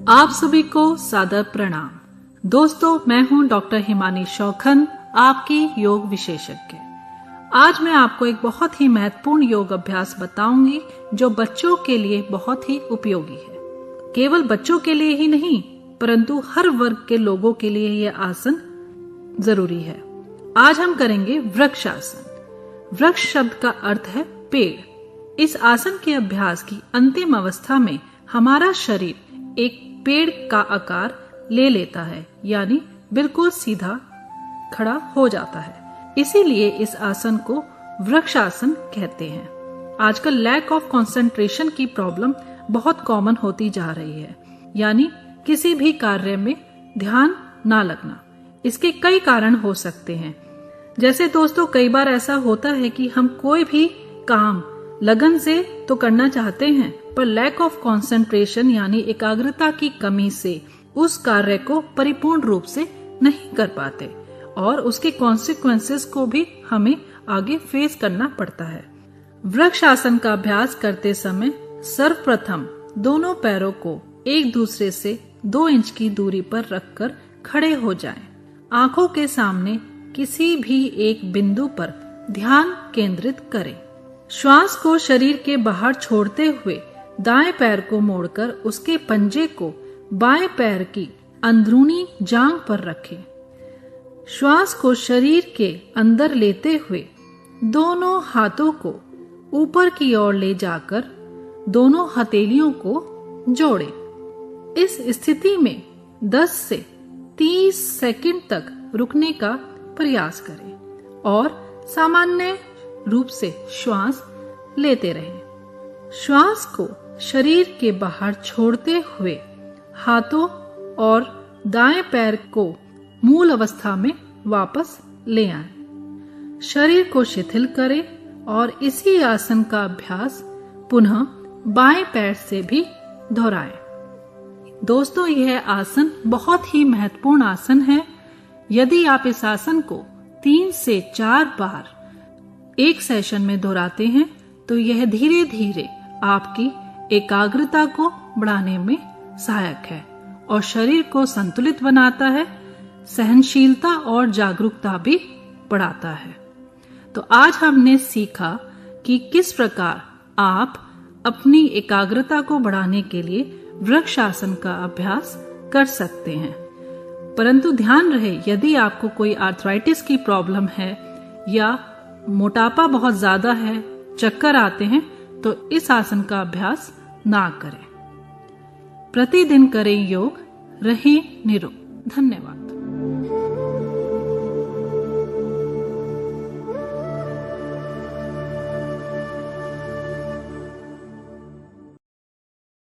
आप सभी को सादर प्रणाम। दोस्तों, मैं हूं डॉक्टर हिमानी शौखन, आपकी योग विशेषज्ञ। आज मैं आपको एक बहुत ही महत्वपूर्ण योग अभ्यास बताऊंगी जो बच्चों के लिए बहुत ही उपयोगी है। केवल बच्चों के लिए ही नहीं, परंतु हर वर्ग के लोगों के लिए यह आसन जरूरी है। आज हम करेंगे वृक्ष आसन। वृक्ष शब्द का अर्थ है पेड़। इस आसन के अभ्यास की अंतिम अवस्था में हमारा शरीर एक पेड़ का आकार ले लेता है, यानी बिल्कुल सीधा खड़ा हो जाता है। इसीलिए इस आसन को वृक्ष आसन कहते हैं। आजकल लैक ऑफ कंसंट्रेशन की प्रॉब्लम बहुत कॉमन होती जा रही है, यानी किसी भी कार्य में ध्यान ना लगना। इसके कई कारण हो सकते हैं। जैसे दोस्तों, कई बार ऐसा होता है कि हम कोई भी काम लगन से तो करना चाहते हैं, पर लैक ऑफ कंसंट्रेशन यानी एकाग्रता की कमी से उस कार्य को परिपूर्ण रूप से नहीं कर पाते और उसके कॉन्सिक्वेंसेस को भी हमें आगे फेस करना पड़ता है। वृक्ष आसन का अभ्यास करते समय सर्वप्रथम दोनों पैरों को एक दूसरे से 2 इंच की दूरी पर रखकर खड़े हो जाएं। आंखों के सामने किसी भी एक बिंदु पर ध्यान केंद्रित करें। श्वास को शरीर के बाहर छोड़ते हुए दाएं पैर को मोड़कर उसके पंजे को बाएं पैर की अंदरूनी जांघ पर रखें। श्वास को शरीर के अंदर लेते हुए दोनों हाथों को ऊपर की ओर ले जाकर दोनों हथेलियों को जोड़ें। इस स्थिति में 10 से 30 सेकंड तक रुकने का प्रयास करें और सामान्य रूप से श्वास लेते रहें। श्वास को शरीर के बाहर छोड़ते हुए हाथों और दाएं पैर को मूल अवस्था में वापस ले आएं। शरीर को शिथिल करें और इसी आसन का अभ्यास पुनः बाएं पैर से भी दोहराएं। दोस्तों, यह आसन बहुत ही महत्वपूर्ण आसन है। यदि आप इस आसन को 3 से 4 बार एक सेशन में दोहराते हैं तो यह धीरे धीरे आपकी एकाग्रता को बढ़ाने में सहायक है और शरीर को संतुलित बनाता है, सहनशीलता और जागरूकता भी बढ़ाता है। तो आज हमने सीखा कि किस प्रकार आप अपनी एकाग्रता को बढ़ाने के लिए वृक्ष आसन का अभ्यास कर सकते हैं। परंतु ध्यान रहे, यदि आपको कोई आर्थराइटिस की प्रॉब्लम है या मोटापा बहुत ज्यादा है, चक्कर आते हैं, तो इस आसन का अभ्यास ना करें। प्रतिदिन करें योग, रहें निरोग। धन्यवाद।